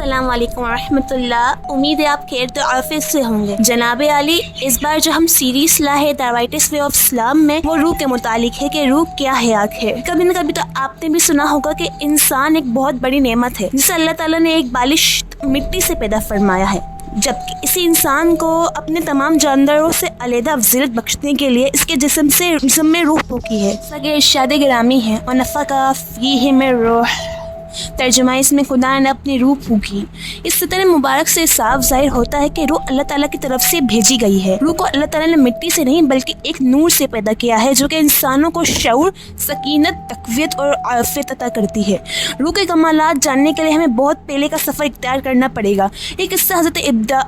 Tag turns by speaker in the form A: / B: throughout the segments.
A: السلام علیکم ورحمۃ اللہ، امید ہے آپ خیر تو عافیت سے ہوں گے۔ جناب عالی، اس بار جو ہم سیریز لائے ڈائیورٹس وے آف اسلام میں، وہ روح کے متعلق ہے کہ روح کیا ہے آخر۔ کبھی نہ کبھی تو آپ نے بھی سنا ہوگا کہ انسان ایک بہت بڑی نعمت ہے جسے اللہ تعالیٰ نے ایک بالش مٹی سے پیدا فرمایا ہے، جبکہ اسی انسان کو اپنے تمام جانداروں سے علیحدہ افضلیت بخشنے کے لیے اس کے جسم میں روح پھونکی ہے۔ سگے ارشاد گرامی ہے، وَنَفَخَ فِيهِ مِن روح، ترجمہ اس میں خدا نے اپنی روح پھونکی۔ اس سطر مبارک سے صاف ظاہر ہوتا ہے کہ روح اللہ تعالیٰ کی طرف سے بھیجی گئی ہے۔ روح کو اللہ تعالیٰ نے مٹی سے نہیں بلکہ ایک نور سے پیدا کیا ہے جو کہ انسانوں کو شعور، سکینت، تقویت اور عافیت عطا کرتی ہے۔ روح کے کمالات جاننے کے لیے ہمیں بہت پہلے کا سفر اختیار کرنا پڑے گا۔ ایک قصہ حضرت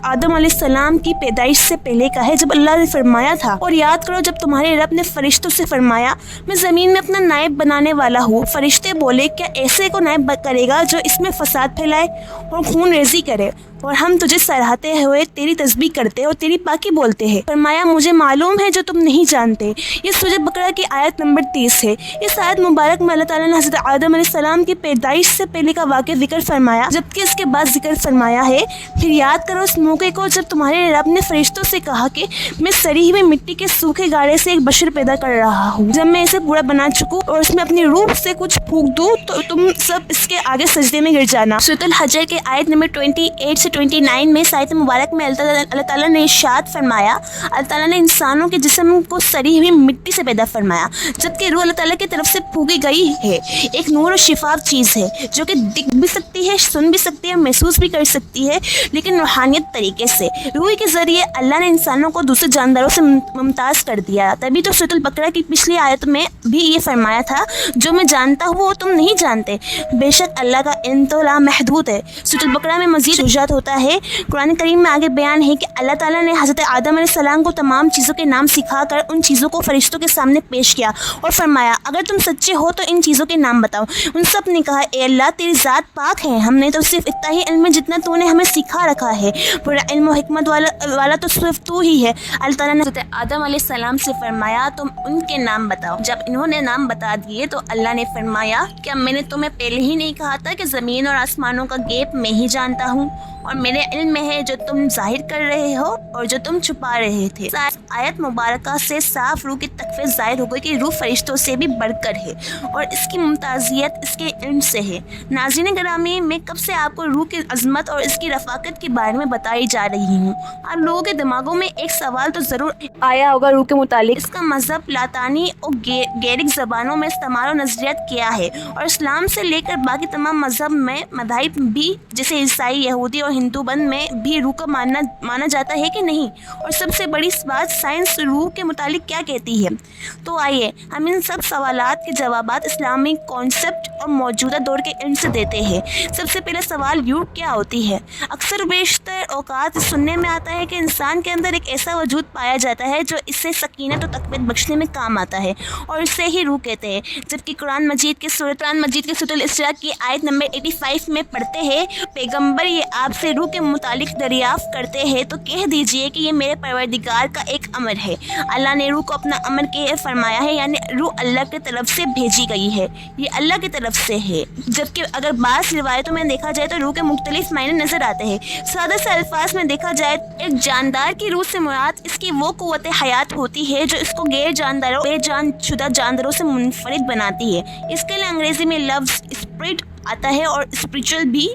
A: آدم علیہ السلام کی پیدائش سے پہلے کا ہے، جب اللہ نے فرمایا تھا، اور یاد کرو جب تمہارے رب نے فرشتوں سے فرمایا، میں زمین میں اپنا نائب بنانے والا ہوں۔ فرشتے بولے، کیا ایسے کو نائب کرے گا جو اس میں فساد پھیلائے اور خون ریزی کرے، اور ہم تجھے سراہتے ہوئے تیری تسبیح کرتے اور تیری پاکی بولتے ہیں۔ فرمایا، مجھے معلوم ہے جو تم نہیں جانتے۔ یہ سورۃ بقرہ کی آیت نمبر 30 ہے۔ اس آیت مبارک میں اللہ تعالیٰ نے حضرت آدم علیہ السلام کی پیدائش سے پہلے کا واقعہ ذکر فرمایا، جبکہ اس کے بعد ذکر فرمایا ہے، پھر یاد کرو اس موقع کو جب تمہارے رب نے فرشتوں سے کہا کہ میں سڑی ہوئی مٹی کے سوکھے گاڑے سے ایک بشر پیدا کر رہا ہوں۔ جب میں اسے پورا بنا چکوں اور اس میں اپنی روح سے کچھ پھونک دوں تو تم سب اس کے آگے سجدے میں گر جانا۔ سورۃ الحجر کے آیت نمبر 28 سے 29 میں اس آیت مبارک میں اللہ تعالیٰ نے ارشاد فرمایا، اللہ تعالیٰ نے انسانوں کے جسم کو سڑی ہوئی مٹی سے پیدا فرمایا، جبکہ روح اللہ تعالیٰ کی طرف سے پھونکی گئی ہے، ایک نور اور شفاف چیز ہے جو کہ دکھ بھی سکتی ہے، سن بھی سکتی ہے، محسوس بھی کر سکتی ہے، لیکن روحانیت طریقے سے۔ روح کے ذریعے اللہ نے انسانوں کو دوسرے جانداروں سے ممتاز کر دیا۔ تبھی تو سورۃ البقرہ کی پچھلی آیت میں بھی یہ فرمایا تھا، جو میں جانتا ہوں وہ تم نہیں جانتے، بے شک اللہ کا علم تو لامحدود ہے۔ سورۃ البقرہ میں مزید وضاحت ہوتا ہے۔ قرآن کریم میں آگے بیان ہے کہ اللہ تعالیٰ نے حضرت آدم علیہ السلام کو تمام چیزوں کے نام سکھا کر ان چیزوں کو فرشتوں کے سامنے پیش کیا اور فرمایا، اگر تم سچے ہو تو ان چیزوں کے نام بتاؤ۔ ان سب نے کہا، اے اللہ تیری ذات پاک ہے، ہم نے تو صرف اتنا ہی علم ہے جتنا تو نے ہمیں سکھا رکھا ہے، پورا علم و حکمت والا تو صرف تو ہی ہے۔ اللہ تعالیٰ نے حضرت آدم علیہ السلام سے فرمایا، تم ان کے نام بتاؤ۔ جب انہوں نے نام بتا دیے تو اللہ نے فرمایا، کیا میں نے تمہیں پہلے ہی نہیں کہا تھا کہ زمین اور آسمانوں کا غیب میں ہی جانتا ہوں، اور میرے علم میں ہے جو تم ظاہر کر رہے ہو اور جو تم چھپا رہے تھے۔ آیت مبارکہ سے صاف روح کی تقویت ظاہر ہو گئی کہ روح فرشتوں سے بھی بڑھ کر ہے اور اس کی ممتازیت اس کے علم سے ہے۔ ناظرین گرامی، میں کب سے آپ کو روح کی عظمت اور اس کی رفاقت کے بارے میں بتائی جا رہی ہوں۔ آپ لوگوں کے دماغوں میں ایک سوال تو ضرور آیا ہوگا روح کے متعلق، اس کا مذہب لاطینی اور گیرک زبانوں میں استعمال و نظریات کیا ہے، اور اسلام سے لے کر باقی تمام مذاہب بھی جیسے عیسائی، یہودی اور ہندو بند میں بھی روح کو مانا جاتا ہے کہ نہیں، اور سب سے بڑی بات سائنس روح کے متعلق کیا کہتی ہے۔ تو آئیے ہم ان سب سوالات کے جوابات اسلامی کانسیپٹ اور موجودہ دور کے علم سے دیتے ہیں۔ سب سے پہلا سوال، روح کیا ہوتی ہے؟ اکثر و بیشتر اوقات سننے میں آتا ہے کہ انسان کے اندر ایک ایسا وجود پایا جاتا ہے جو اسے سکینت اور تقویت بخشنے میں کام آتا ہے، اور اسے ہی روح کہتے ہیں، جبکہ قرآن مجید کے سورۃ الاسراء کی آیت نمبر 85 میں پڑھتے ہیں، پیغمبر یہ آپ سے روح کے متعلق دریافت کرتے ہیں تو کہہ دیجئے کہ یہ میرے پروردگار کا ایک امر ہے۔ اللہ نے روح کو اپنا امر کے فرمایا ہے، یعنی روح اللہ کی طرف سے بھیجی گئی ہے، یہ اللہ کی طرف سے ہے۔ جبکہ اگر بعض روایتوں میں دیکھا جائے تو روح کے مختلف معنی نظر آتے ہیں۔ سادہ سے الفاظ میں دیکھا جائے ایک جاندار کی روح سے مراد اس کی وہ قوت حیات ہوتی ہے جو اس کو غیر جانداروں، بے جان شدہ جانداروں سے منفرد بناتی ہے۔ اس کے لیے انگریزی میں لفظ اسپرٹ آتا ہے اور اسپریچول بھی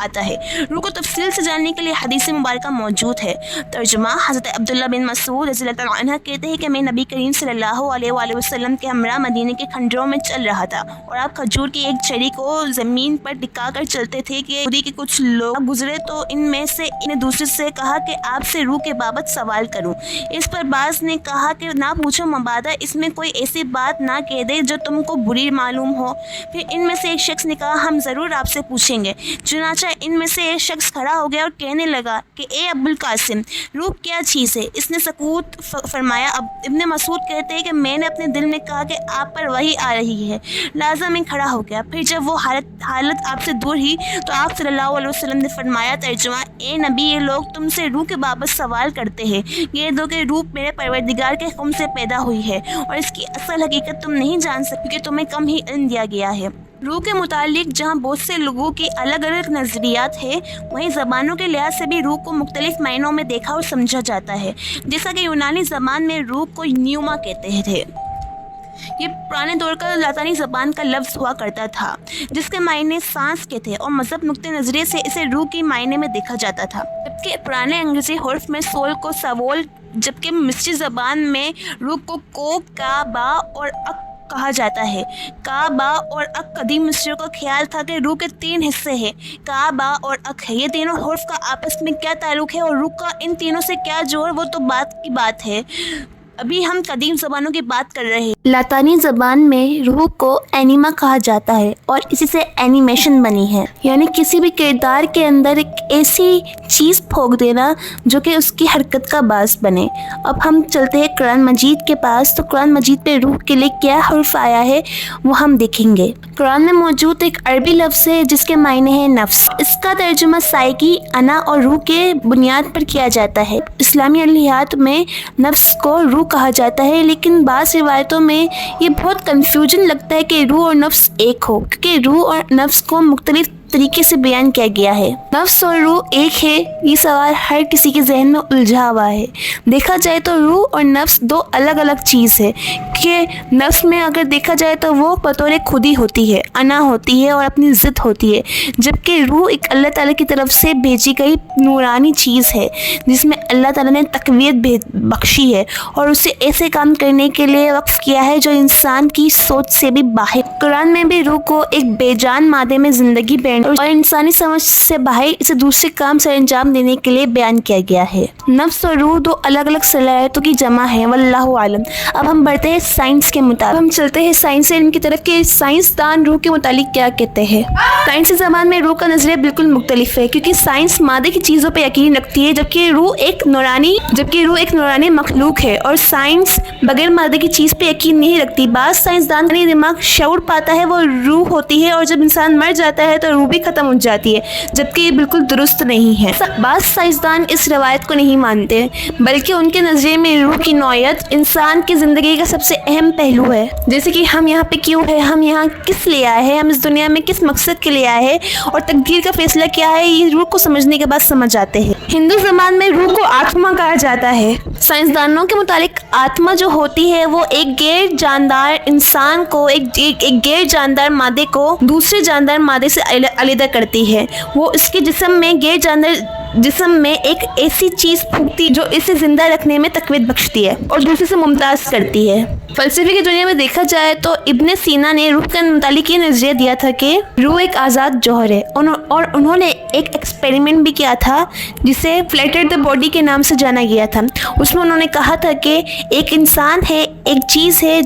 A: آتا ہے۔ روح کو تفصیل سے جاننے کے لیے حدیث مبارکہ موجود ہے۔ ترجمہ، حضرت عبداللہ بن مسعود رضی اللہ تعالیٰ عنہ کہتے ہیں کہ میں نبی کریم صلی اللہ علیہ وآلہ وسلم کے ہمراہ مدینے کے کھنڈروں میں چل رہا تھا، اور آپ کھجور کی ایک چھڑی کو زمین پر ٹکا کر چلتے تھے کہ یہودی کے کچھ لوگ گزرے تو ان میں سے نے دوسرے سے کہا کہ آپ سے روح کے بابت سوال کروں۔ اس پر بعض نے کہا کہ نہ پوچھو، مبادا اس میں کوئی ایسی بات نہ کہہ دے جو تم کو بری معلوم ہو۔ پھر ان میں سے ایک شخص نے کہا، ہم ضرور آپ سے پوچھیں گے۔ چنانچہ ان میں سے ایک شخص کھڑا ہو گیا اور کہنے لگا کہ اے ابو القاسم، روح کیا چیز ہے؟ اس نے سکوت فرمایا۔ ابن مسعود کہتے ہیں کہ میں نے اپنے دل میں کہا کہ آپ پر وحی آ رہی ہے، لہٰذا میں کھڑا ہو گیا۔ پھر جب وہ حالت آپ سے دور ہی تو آپ صلی اللہ علیہ وسلم نے فرمایا، ترجمہ، اے نبی، یہ لوگ تم سے روح کے بابت سوال کرتے ہیں، یہ دو کہ روح میرے پروردگار کے حکم سے پیدا ہوئی ہے، اور اس کی اصل حقیقت تم نہیں جان سکتے کیونکہ تمہیں کم ہی علم دیا گیا ہے۔ روح کے متعلق جہاں بہت سے لوگوں کے الگ الگ نظریات ہیں، وہیں زبانوں کے لحاظ سے بھی روح کو مختلف معنوں میں دیکھا اور سمجھا جاتا ہے۔ جیسا کہ یونانی زبان میں روح کو نیوما کہتے تھے، یہ پرانے دور کا لاطینی زبان کا لفظ ہوا کرتا تھا جس کے معنی سانس کے تھے، اور مذہب نقطۂ نظریے سے اسے روح کے معنی میں دیکھا جاتا تھا، جبکہ پرانے انگریزی حرف میں سول کو سوول، جبکہ مصری زبان میں روح کو کو، کا، با اور اک کہا جاتا ہے۔ کا، با اور اک قدیم مصریوں کا خیال تھا کہ روح کے 3 حصے ہیں، کا، با اور اک ہے۔ یہ تینوں حرف کا آپس میں کیا تعلق ہے اور روح کا ان تینوں سے کیا جوڑ، وہ تو بات کی بات ہے۔ ابھی ہم قدیم زبانوں کی بات کر رہے ہیں۔ لاطینی زبان میں روح کو اینیما کہا جاتا ہے اور اسی سے اینیمیشن بنی ہے، یعنی کسی بھی کردار کے اندر ایک ایسی چیز پھونک دینا جو کہ اس کی حرکت کا باعث بنے۔ اب ہم چلتے ہیں قرآن مجید کے پاس، تو قرآن مجید پہ روح کے لیے کیا حرف آیا ہے وہ ہم دیکھیں گے۔ قرآن میں موجود ایک عربی لفظ ہے جس کے معنی ہے نفس۔ اس کا ترجمہ سائیکی، انا اور روح کے بنیاد پر کیا جاتا ہے۔ اسلامی الہیات میں نفس کو روح کہا جاتا ہے، لیکن بعض روایتوں میں یہ بہت کنفیوژن لگتا ہے کہ روح اور نفس ایک ہو، کیونکہ روح اور نفس کو مختلف طریقے سے بیان کیا گیا ہے۔ نفس اور روح ایک ہے، یہ سوال ہر کسی کے ذہن میں الجھا ہوا ہے۔ دیکھا جائے تو روح اور نفس 2 الگ الگ چیز ہے، کہ نفس میں اگر دیکھا جائے تو وہ بطور خودی ہوتی ہے، انا ہوتی ہے اور اپنی ضد ہوتی ہے، جبکہ روح ایک اللہ تعالیٰ کی طرف سے بھیجی گئی نورانی چیز ہے جس میں اللہ تعالیٰ نے تقویت بخشی ہے اور اسے ایسے کام کرنے کے لیے وقف کیا ہے جو انسان کی سوچ سے بھی باہر۔ قرآن میں بھی روح کو ایک بے جان مادے میں زندگی اور انسانی سمجھ سے باہر اسے دوسرے کام سر انجام دینے کے لیے بیان کیا گیا ہے۔ نفس اور روح 2 الگ الگ صلاحیتوں کی جمع ہے، واللہ عالم۔ اب ہم بڑھتے ہیں سائنس کے مطابق، ہم چلتے ہیں سائنس علم کی طرف کہ سائنسدان روح کے متعلق کیا کہتے ہیں۔ سائنسی زبان میں روح کا نظریہ بالکل مختلف ہے، کیونکہ سائنس مادے کی چیزوں پہ یقین رکھتی ہے، جبکہ روح ایک نورانی مخلوق ہے، اور سائنس بغیر مادے کی چیز پہ یقین نہیں رکھتی۔ بعض سائنسدان کا دماغ شعور پاتا ہے وہ روح ہوتی ہے، اور جب انسان مر جاتا ہے تو روح بھی ختم ہو جاتی ہے، جبکہ یہ بالکل درست نہیں ہے۔ بعض سائنسدان اس روایت کو نہیں مانتے، بلکہ ان کے نظریے میں روح کی نوعیت انسان کی زندگی کا سب سے اہم پہلو ہے، جیسے کہ ہم یہاں پہ کیوں ہے، ہم یہاں کس لیے آئے ہیں، ہم اس دنیا میں کس مقصد کے لیے آئے ہیں، اور تقدیر کا فیصلہ کیا ہے، یہ روح کو سمجھنے کے بعد سمجھ آتے ہیں۔ ہندو زبان میں روح کو آتما کہا جاتا ہے۔ سائنسدانوں کے مطابق آتما جو ہوتی ہے وہ ایک غیر جاندار انسان کو، ایک غیر جاندار مادے کو دوسرے جاندار مادے سے علیحدہ کرتی ہے۔ وہ اس کے جسم میں غیر جاندار جسم میں ایک ایسی چیز پھونکتی جو اسے زندہ رکھنے میں تقویت بخشتی ہے اور دوسرے سے ممتاز کرتی ہے۔ فلسفے کی دنیا میں دیکھا جائے تو ابن سینا نے روح کے متعلق یہ نظریہ دیا تھا کہ روح ایک آزاد جوہر ہے، اور انہوں نے ایک ایکسپیریمنٹ بھی کیا تھا جسے فلیٹر دا باڈی کے نام سے جانا گیا تھا۔ اس میں انہوں نے کہا تھا کہ ایک انسان ہے، ایک چیز ہے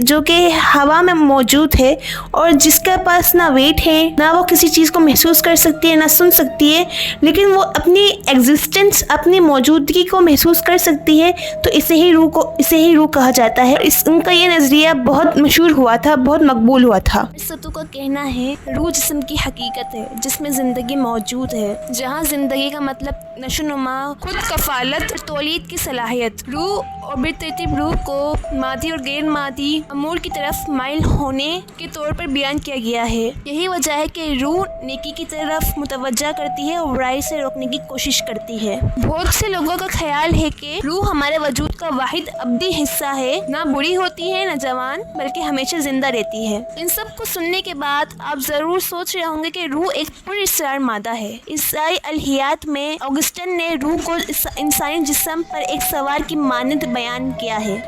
A: جو کہ ہوا میں موجود ہے اور جس کے پاس نہ ویٹ ہے، نہ وہ کسی چیز کو محسوس کر سکتی ہے، نہ سن سکتی ہے، لیکن وہ اپنی ایگزسٹنس، اپنی موجودگی کو محسوس کر سکتی ہے، تو اسے ہی روح کہا جاتا ہے۔ ان کا یہ نظریہ بہت مشہور ہوا تھا، بہت مقبول ہوا تھا۔ ارسطو کا کہنا ہے روح جسم کی حقیقت ہے جس میں زندگی موجود ہے، جہاں زندگی کا مطلب نشو و نما، خود کفالت اور تولید کی صلاحیت۔ روح اور بالترتیب روح کو مادی اور غیر مادی امور کی طرف مائل ہونے کے طور پر بیان کیا گیا ہے۔ یہی وجہ ہے کہ روح نیکی کی طرف متوجہ کرتی ہے اور برائی سے روکنے کی کوشش کرتی ہے۔ بہت سے لوگوں کا خیال ہے کہ روح ہمارے وجود کا واحد ابدی حصہ ہے، نہ بری ہوتی ہے نہ جوان، بلکہ ہمیشہ زندہ رہتی ہے۔ ان سب کو سننے کے بعد آپ ضرور سوچ رہے ہوں گے کہ روح ایک پراسرار مادہ ہے۔ عیسائی الہیات میں اوگسٹن نے روح کو انسانی جسم پر ایک سوار کی مانند بیان کیا ہے۔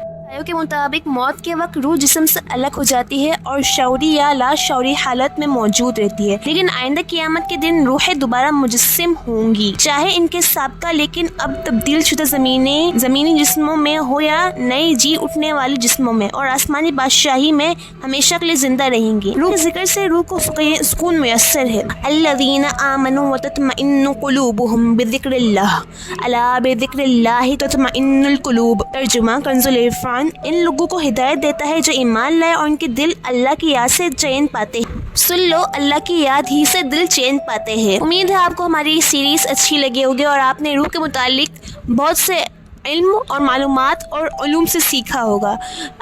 A: کے مطابق موت کے وقت روح جسم سے الگ ہو جاتی ہے اور شعوری یا لا شعوری حالت میں موجود رہتی ہے، لیکن آئندہ قیامت کے دن روحیں دوبارہ مجسم ہوں گی، چاہے ان کے سابقہ لیکن اب تبدیل شدہ زمینی جسموں میں ہو یا نئے جی اٹھنے والے جسموں میں، اور آسمانی بادشاہی میں ہمیشہ کے لیے زندہ رہیں گی۔ روح کے ذکر سے روح کو سکون میسر ہے۔ الذین آمنوا وتطمئن قلوبهم بذکر اللہ، الا بذکر اللہ تطمئن القلوب۔ ترجمہ کنز العرفان۔ ان لوگوں کو ہدایت دیتا ہے جو ایمان لائے اور ان کے دل اللہ کی یاد سے چین پاتے ہیں۔ سن لو، اللہ کی یاد ہی سے دل چین پاتے ہیں۔ امید ہے آپ کو ہماری سیریز اچھی لگی ہوگی اور آپ نے روح کے متعلق بہت سے علم اور معلومات اور علوم سے سیکھا ہوگا۔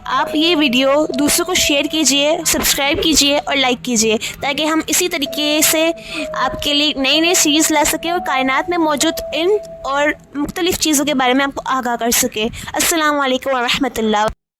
A: آپ یہ ویڈیو دوسروں کو شیئر کیجئے، سبسکرائب کیجئے اور لائک کیجئے تاکہ ہم اسی طریقے سے آپ کے لیے نئی نئی سیریز لا سکیں اور کائنات میں موجود علم اور مختلف چیزوں کے بارے میں آپ کو آگاہ کر سکیں۔ السلام علیکم ورحمۃ اللہ۔